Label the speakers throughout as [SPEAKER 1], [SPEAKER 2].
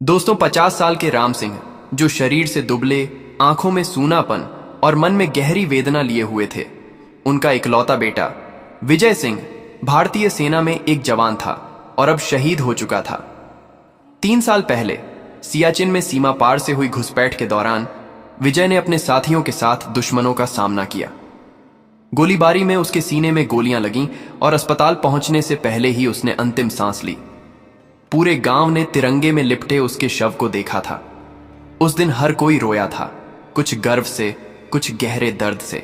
[SPEAKER 1] दोस्तों 50 साल के राम सिंह जो शरीर से दुबले, आंखों में सूनापन और मन में गहरी वेदना लिए हुए थे, उनका इकलौता बेटा विजय सिंह भारतीय सेना में एक जवान था और अब शहीद हो चुका था। 3 साल पहले सियाचिन में सीमा पार से हुई घुसपैठ के दौरान विजय ने अपने साथियों के साथ दुश्मनों का सामना किया। गोलीबारी में उसके सीने में गोलियां लगीं और अस्पताल पहुंचने से पहले ही उसने अंतिम सांस ली। पूरे गांव ने तिरंगे में लिपटे उसके शव को देखा था। उस दिन हर कोई रोया था, कुछ गर्व से, कुछ गहरे दर्द से।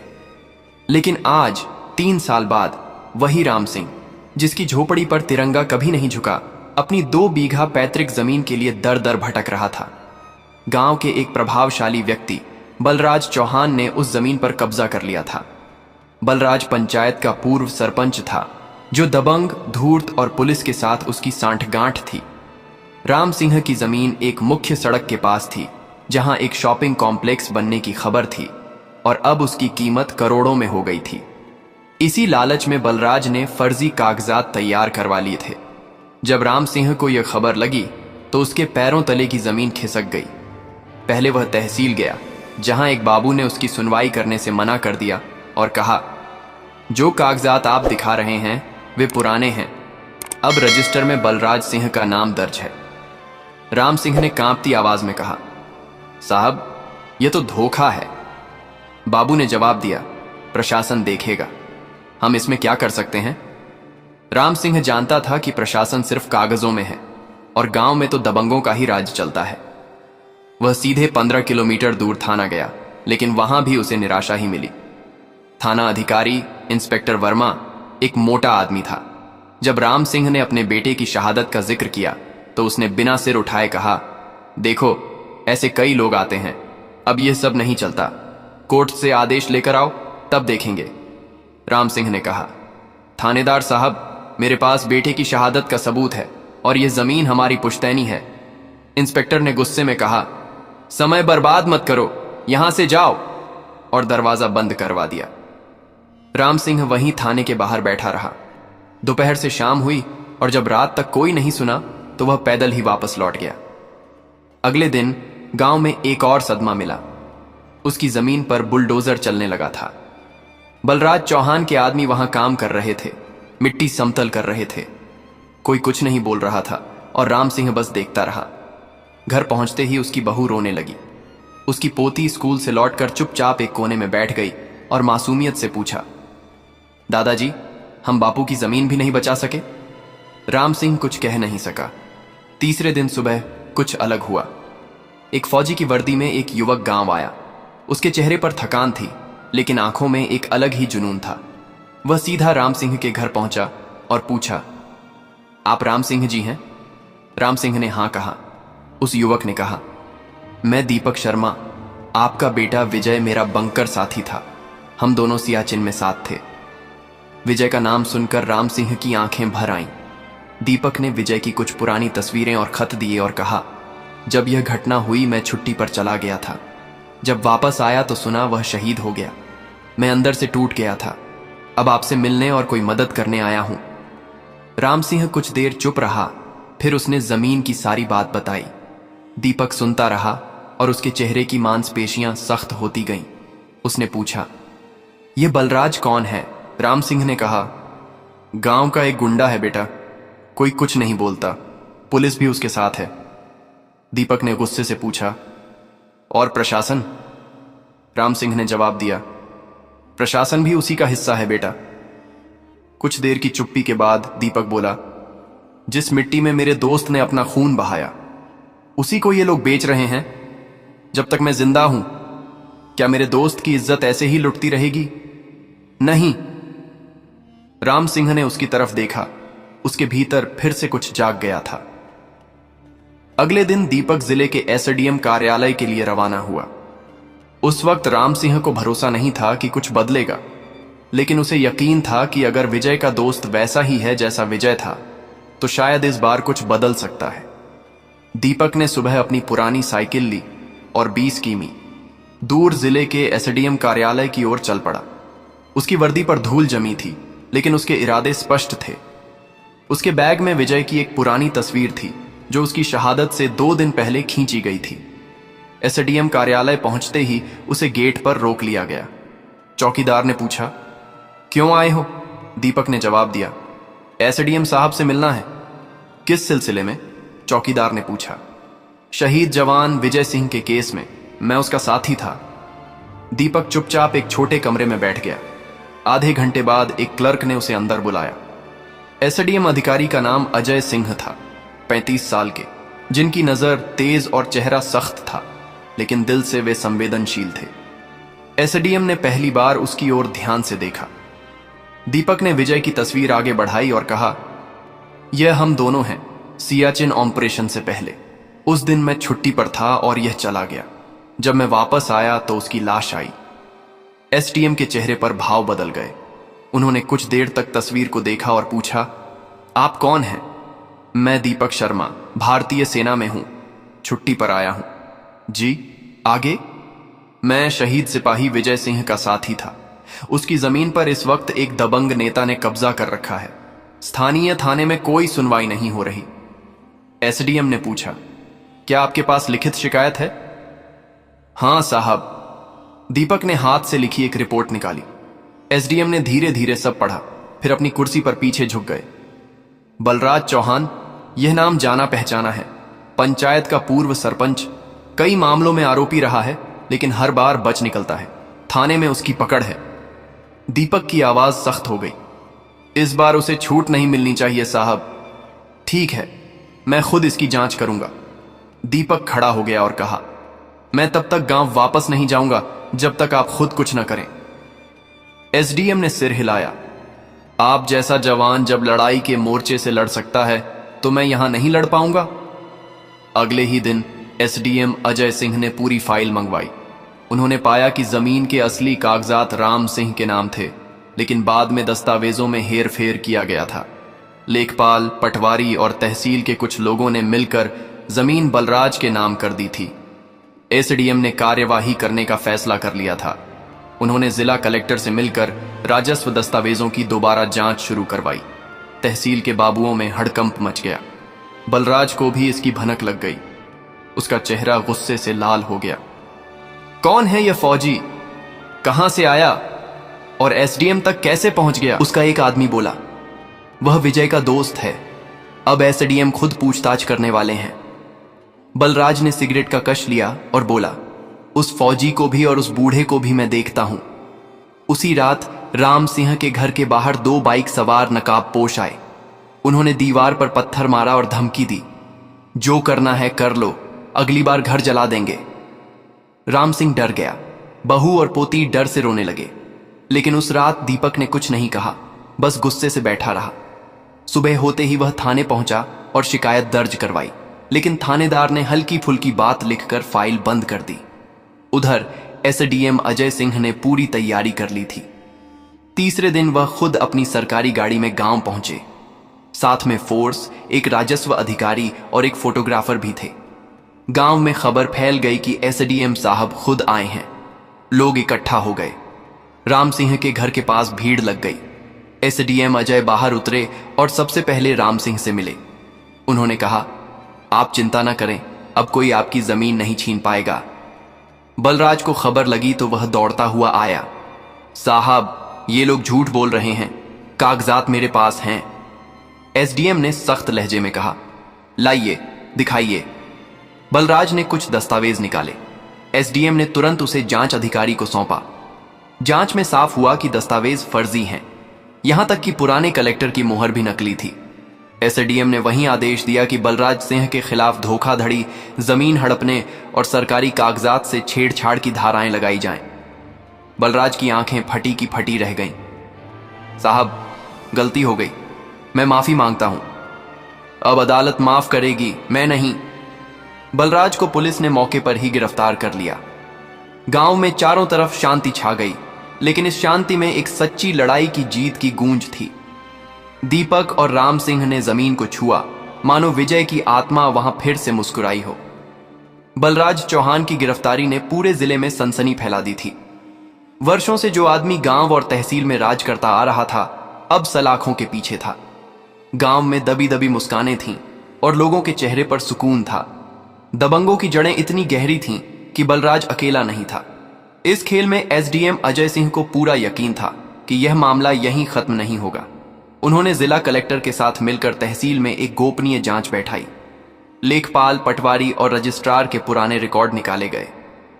[SPEAKER 1] लेकिन आज 3 साल बाद वही राम सिंह, जिसकी झोपड़ी पर तिरंगा कभी नहीं झुका, अपनी 2 बीघा पैतृक जमीन के लिए दर दर भटक रहा था। गांव के एक प्रभावशाली व्यक्ति बलराज चौहान ने उस जमीन पर कब्जा कर लिया था। बलराज पंचायत का पूर्व सरपंच था, जो दबंग, धूर्त और पुलिस के साथ उसकी सांठगांठ थी। राम सिंह की जमीन एक मुख्य सड़क के पास थी, जहां एक शॉपिंग कॉम्प्लेक्स बनने की खबर थी और अब उसकी कीमत करोड़ों में हो गई थी। इसी लालच में बलराज ने फर्जी कागजात तैयार करवा लिए थे। जब राम सिंह को यह खबर लगी तो उसके पैरों तले की जमीन खिसक गई। पहले वह तहसील गया, जहां एक बाबू ने उसकी सुनवाई करने से मना कर दिया और कहा, जो कागजात आप दिखा रहे हैं वे पुराने हैं। अब रजिस्टर में बलराज सिंह का नाम दर्ज है। राम सिंह ने कांपती आवाज में कहा, साहब, यह तो धोखा है। बाबू ने जवाब दिया, प्रशासन देखेगा, हम इसमें क्या कर सकते हैं। राम सिंह जानता था कि प्रशासन सिर्फ कागजों में है और गांव में तो दबंगों का ही राज चलता है। वह सीधे 15 किलोमीटर दूर थाना गया, लेकिन वहां भी उसे निराशा ही मिली। थाना अधिकारी इंस्पेक्टर वर्मा एक मोटा आदमी था। जब राम सिंह ने अपने बेटे की शहादत का जिक्र किया तो उसने बिना सिर उठाए कहा, देखो, ऐसे कई लोग आते हैं, अब यह सब नहीं चलता, कोर्ट से आदेश लेकर आओ, तब देखेंगे। राम सिंह ने कहा, थानेदार साहब, मेरे पास बेटे की शहादत का सबूत है और यह जमीन हमारी पुश्तैनी है। इंस्पेक्टर ने गुस्से में कहा, समय बर्बाद मत करो, यहां से जाओ, और दरवाजा बंद करवा दिया। राम सिंह वहीं थाने के बाहर बैठा रहा। दोपहर से शाम हुई और जब रात तक कोई नहीं सुना तो वह पैदल ही वापस लौट गया। अगले दिन गांव में एक और सदमा मिला। उसकी जमीन पर बुलडोजर चलने लगा था। बलराज चौहान के आदमी वहां काम कर रहे थे, मिट्टी समतल कर रहे थे। कोई कुछ नहीं बोल रहा था और राम सिंह बस देखता रहा। घर पहुंचते ही उसकी बहू रोने लगी। उसकी पोती स्कूल से लौटकर चुपचाप एक कोने में बैठ गई और मासूमियत से पूछा, दादाजी, हम बापू की जमीन भी नहीं बचा सके। राम सिंह कुछ कह नहीं सका। तीसरे दिन सुबह कुछ अलग हुआ। एक फौजी की वर्दी में एक युवक गांव आया। उसके चेहरे पर थकान थी, लेकिन आंखों में एक अलग ही जुनून था। वह सीधा राम सिंह के घर पहुंचा और पूछा, आप राम सिंह जी हैं? राम सिंह ने हां कहा। उस युवक ने कहा, मैं दीपक शर्मा, आपका बेटा विजय मेरा बंकर साथी था। हम दोनों सियाचिन में साथ थे। विजय का नाम सुनकर राम सिंह की आंखें भर आईं। दीपक ने विजय की कुछ पुरानी तस्वीरें और खत दिए और कहा, जब यह घटना हुई मैं छुट्टी पर चला गया था। जब वापस आया तो सुना वह शहीद हो गया। मैं अंदर से टूट गया था। अब आपसे मिलने और कोई मदद करने आया हूं। राम सिंह कुछ देर चुप रहा, फिर उसने जमीन की सारी बात बताई। दीपक सुनता रहा और उसके चेहरे की मांसपेशियां सख्त होती गईं। उसने पूछा, यह बलराज कौन है? राम सिंह ने कहा, गांव का एक गुंडा है बेटा, कोई कुछ नहीं बोलता, पुलिस भी उसके साथ है। दीपक ने गुस्से से पूछा, और प्रशासन? राम सिंह ने जवाब दिया, प्रशासन भी उसी का हिस्सा है बेटा। कुछ देर की चुप्पी के बाद दीपक बोला, जिस मिट्टी में मेरे दोस्त ने अपना खून बहाया, उसी को ये लोग बेच रहे हैं। जब तक मैं जिंदा हूं, क्या मेरे दोस्त की इज्जत ऐसे ही लुटती रहेगी? नहीं। राम सिंह ने उसकी तरफ देखा। उसके भीतर फिर से कुछ जाग गया था। अगले दिन दीपक जिले के एसडीएम कार्यालय के लिए रवाना हुआ। उस वक्त राम सिंह को भरोसा नहीं था कि कुछ बदलेगा, लेकिन उसे यकीन था कि अगर विजय का दोस्त वैसा ही है जैसा विजय था, तो शायद इस बार कुछ बदल सकता है। दीपक ने सुबह अपनी पुरानी साइकिल ली और 20 किमी दूर जिले के एसडीएम कार्यालय की ओर चल पड़ा। उसकी वर्दी पर धूल जमी थी, लेकिन उसके इरादे स्पष्ट थे। उसके बैग में विजय की एक पुरानी तस्वीर थी, जो उसकी शहादत से 2 दिन पहले खींची गई थी। एसडीएम कार्यालय पहुंचते ही उसे गेट पर रोक लिया गया। चौकीदार ने पूछा, क्यों आए हो? दीपक ने जवाब दिया, एसडीएम साहब से मिलना है। किस सिलसिले में? चौकीदार ने पूछा। शहीद जवान विजय सिंह के केस में, मैं उसका साथी था। दीपक चुपचाप एक छोटे कमरे में बैठ गया। आधे घंटे बाद एक क्लर्क ने उसे अंदर बुलाया। एसडीएम अधिकारी का नाम अजय सिंह था, 35 साल के, जिनकी नजर तेज और चेहरा सख्त था, लेकिन दिल से वे संवेदनशील थे। एसडीएम ने पहली बार उसकी ओर ध्यान से देखा। दीपक ने विजय की तस्वीर आगे बढ़ाई और कहा, यह हम दोनों हैं, सियाचिन ऑपरेशन से पहले। उस दिन मैं छुट्टी पर था और यह चला गया। जब मैं वापस आया तो उसकी लाश आई। एसडीएम के चेहरे पर भाव बदल गए। उन्होंने कुछ देर तक तस्वीर को देखा और पूछा, आप कौन हैं? मैं दीपक शर्मा, भारतीय सेना में हूं, छुट्टी पर आया हूं। जी, आगे? मैं शहीद सिपाही विजय सिंह का साथी था। उसकी जमीन पर इस वक्त एक दबंग नेता ने कब्जा कर रखा है। स्थानीय थाने में कोई सुनवाई नहीं हो रही। एसडीएम ने पूछा, क्या आपके पास लिखित शिकायत है? हां साहब। दीपक ने हाथ से लिखी एक रिपोर्ट निकाली। एसडीएम ने धीरे धीरे सब पढ़ा, फिर अपनी कुर्सी पर पीछे झुक गए। बलराज चौहान, यह नाम जाना पहचाना है, पंचायत का पूर्व सरपंच, कई मामलों में आरोपी रहा है, लेकिन हर बार बच निकलता है। थाने में उसकी पकड़ है। दीपक की आवाज सख्त हो गई। इस बार उसे छूट नहीं मिलनी चाहिए साहब। ठीक है, मैं खुद इसकी जांच करूंगा। दीपक खड़ा हो गया और कहा, मैं तब तक गांव वापस नहीं जाऊंगा जब तक आप खुद कुछ न करें। एसडीएम ने सिर हिलाया। आप जैसा जवान जब लड़ाई के मोर्चे से लड़ सकता है तो मैं यहां नहीं लड़ पाऊंगा? अगले ही दिन एसडीएम अजय सिंह ने पूरी फाइल मंगवाई। उन्होंने पाया कि जमीन के असली कागजात राम सिंह के नाम थे, लेकिन बाद में दस्तावेजों में हेर फेर किया गया था। लेखपाल, पटवारी और तहसील के कुछ लोगों ने मिलकर जमीन बलराज के नाम कर दी थी। एसडीएम ने कार्यवाही करने का फैसला कर लिया था। उन्होंने जिला कलेक्टर से मिलकर राजस्व दस्तावेजों की दोबारा जांच शुरू करवाई। तहसील के बाबुओं में हड़कंप मच गया। बलराज को भी इसकी भनक लग गई। उसका चेहरा गुस्से से लाल हो गया। कौन है यह फौजी? कहां से आया और एसडीएम तक कैसे पहुंच गया? उसका एक आदमी बोला, वह विजय का दोस्त है। अब एसडीएम खुद पूछताछ करने वाले हैं। बलराज ने सिगरेट का कश लिया और बोला, उस फौजी को भी और उस बूढ़े को भी मैं देखता हूं। उसी रात राम सिंह के घर के बाहर 2 बाइक सवार नकाबपोश आए। उन्होंने दीवार पर पत्थर मारा और धमकी दी, जो करना है कर लो, अगली बार घर जला देंगे। राम सिंह डर गया। बहू और पोती डर से रोने लगे। लेकिन उस रात दीपक ने कुछ नहीं कहा, बस गुस्से से बैठा रहा। सुबह होते ही वह थाने पहुंचा और शिकायत दर्ज करवाई, लेकिन थानेदार ने हल्की फुल्की बात लिखकर फाइल बंद कर दी। उधर एसडीएम अजय सिंह ने पूरी तैयारी कर ली थी। तीसरे दिन वह खुद अपनी सरकारी गाड़ी में गांव पहुंचे। साथ में फोर्स, एक राजस्व अधिकारी और एक फोटोग्राफर भी थे। गांव में खबर फैल गई कि एसडीएम साहब खुद आए हैं। लोग इकट्ठा हो गए। राम सिंह के घर के पास भीड़ लग गई। एसडीएम अजय बाहर उतरे और सबसे पहले राम सिंह से मिले। उन्होंने कहा, आप चिंता न करें, अब कोई आपकी जमीन नहीं छीन पाएगा। बलराज को खबर लगी तो वह दौड़ता हुआ आया। साहब, ये लोग झूठ बोल रहे हैं, कागजात मेरे पास हैं। एसडीएम ने सख्त लहजे में कहा, लाइए, दिखाइए। बलराज ने कुछ दस्तावेज निकाले। एसडीएम ने तुरंत उसे जांच अधिकारी को सौंपा। जांच में साफ हुआ कि दस्तावेज फर्जी हैं, यहां तक कि पुराने कलेक्टर की मोहर भी नकली थी। एसडीएम ने वहीं आदेश दिया कि बलराज सिंह के खिलाफ धोखाधड़ी, जमीन हड़पने और सरकारी कागजात से छेड़छाड़ की धाराएं लगाई जाएं। बलराज की आंखें फटी की फटी रह गईं। साहब, गलती हो गई, मैं माफी मांगता हूं। अब अदालत माफ करेगी, मैं नहीं। बलराज को पुलिस ने मौके पर ही गिरफ्तार कर लिया। गांव में चारों तरफ शांति छा गई, लेकिन इस शांति में एक सच्ची लड़ाई की जीत की गूंज थी। दीपक और राम सिंह ने जमीन को छुआ, मानो विजय की आत्मा वहां फिर से मुस्कुराई हो। बलराज चौहान की गिरफ्तारी ने पूरे जिले में सनसनी फैला दी थी। वर्षों से जो आदमी गांव और तहसील में राज करता आ रहा था, अब सलाखों के पीछे था। गांव में दबी दबी मुस्कानें थीं और लोगों के चेहरे पर सुकून था। दबंगों की जड़ें इतनी गहरी थीं कि बलराज अकेला नहीं था। इस खेल में एसडीएम अजय सिंह को पूरा यकीन था कि यह मामला यहीं खत्म नहीं होगा। उन्होंने जिला कलेक्टर के साथ मिलकर तहसील में एक गोपनीय जांच बैठाई। लेखपाल, पटवारी और रजिस्ट्रार के पुराने रिकॉर्ड निकाले गए।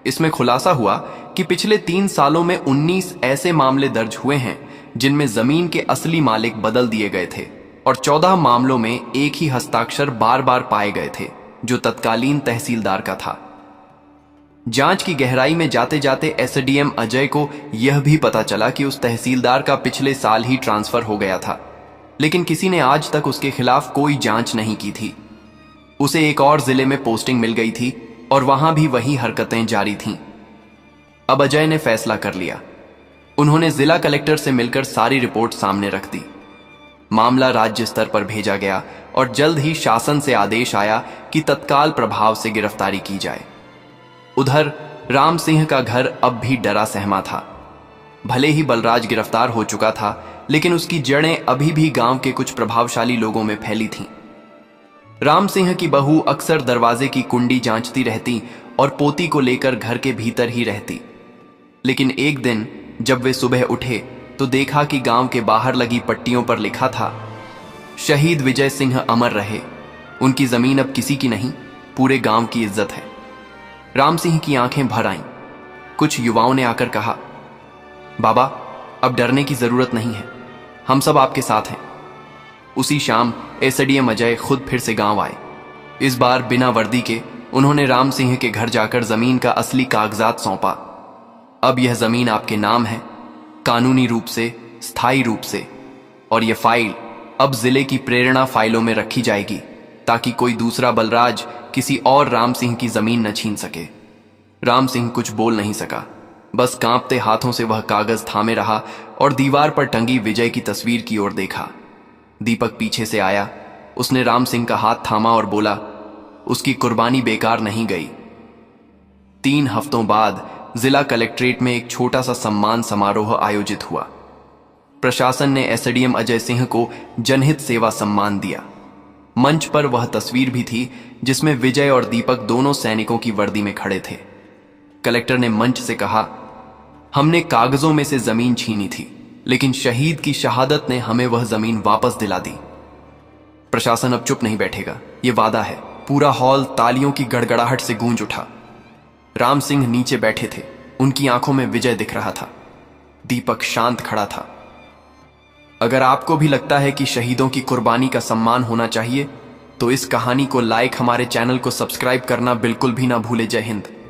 [SPEAKER 1] इसमें खुलासा हुआ कि पिछले 3 सालों में 19 ऐसे मामले दर्ज हुए हैं जिनमें जमीन के असली मालिक बदल दिए गए थे और 14 मामलों में एक ही हस्ताक्षर बार बार पाए गए थे जो तत्कालीन तहसीलदार का था। जांच की गहराई में जाते जाते एसडीएम अजय को यह भी पता चला कि उस तहसीलदार का पिछले साल ही ट्रांसफर हो गया था, लेकिन किसी ने आज तक उसके खिलाफ कोई जांच नहीं की थी। उसे एक और जिले में पोस्टिंग मिल गई थी और वहां भी वही हरकतें जारी थीं। अब अजय ने फैसला कर लिया। उन्होंने जिला कलेक्टर से मिलकर सारी रिपोर्ट सामने रख दी। मामला राज्य स्तर पर भेजा गया और जल्द ही शासन से आदेश आया कि तत्काल प्रभाव से गिरफ्तारी की जाए। उधर राम सिंह का घर अब भी डरा सहमा था। भले ही बलराज गिरफ्तार हो चुका था, लेकिन उसकी जड़ें अभी भी गांव के कुछ प्रभावशाली लोगों में फैली थीं। राम सिंह की बहू अक्सर दरवाजे की कुंडी जांचती रहती और पोती को लेकर घर के भीतर ही रहती। लेकिन एक दिन जब वे सुबह उठे तो देखा कि गांव के बाहर लगी पट्टियों पर लिखा था, शहीद विजय सिंह अमर रहे, उनकी जमीन अब किसी की नहीं, पूरे गांव की इज्जत है। राम सिंह की आंखें भर आईं। कुछ युवाओं ने आकर कहा, बाबा अब डरने की जरूरत नहीं है, हम सब आपके साथ हैं। उसी शाम एसडीएम अजय खुद फिर से गांव आए। इस बार बिना वर्दी के उन्होंने राम सिंह के घर जाकर जमीन का असली कागजात सौंपा। अब यह जमीन आपके नाम है, कानूनी रूप से, स्थायी रूप से, और यह फाइल अब जिले की प्रेरणा फाइलों में रखी जाएगी ताकि कोई दूसरा बलराज किसी और राम सिंह की जमीन न छीन सके। राम सिंह कुछ बोल नहीं सका, बस कांपते हाथों से वह कागज थामे रहा और दीवार पर टंगी विजय की तस्वीर की ओर देखा। दीपक पीछे से आया। उसने राम सिंह का हाथ थामा और बोला, उसकी कुर्बानी बेकार नहीं गई। 3 हफ्तों बाद जिला कलेक्ट्रेट में एक छोटा सा सम्मान समारोह आयोजित हुआ। प्रशासन ने एसडीएम अजय सिंह को जनहित सेवा सम्मान दिया। मंच पर वह तस्वीर भी थी जिसमें विजय और दीपक दोनों सैनिकों की वर्दी में खड़े थे। कलेक्टर ने मंच से कहा, हमने कागजों में से जमीन छीनी थी, लेकिन शहीद की शहादत ने हमें वह जमीन वापस दिला दी। प्रशासन अब चुप नहीं बैठेगा, ये वादा है। पूरा हॉल तालियों की गड़गड़ाहट से गूंज उठा। राम सिंह नीचे बैठे थे, उनकी आंखों में विजय दिख रहा था। दीपक शांत खड़ा था। अगर आपको भी लगता है कि शहीदों की कुर्बानी का सम्मान होना चाहिए तो इस कहानी को लाइक, हमारे चैनल को सब्सक्राइब करना बिल्कुल भी ना भूले। जय हिंद।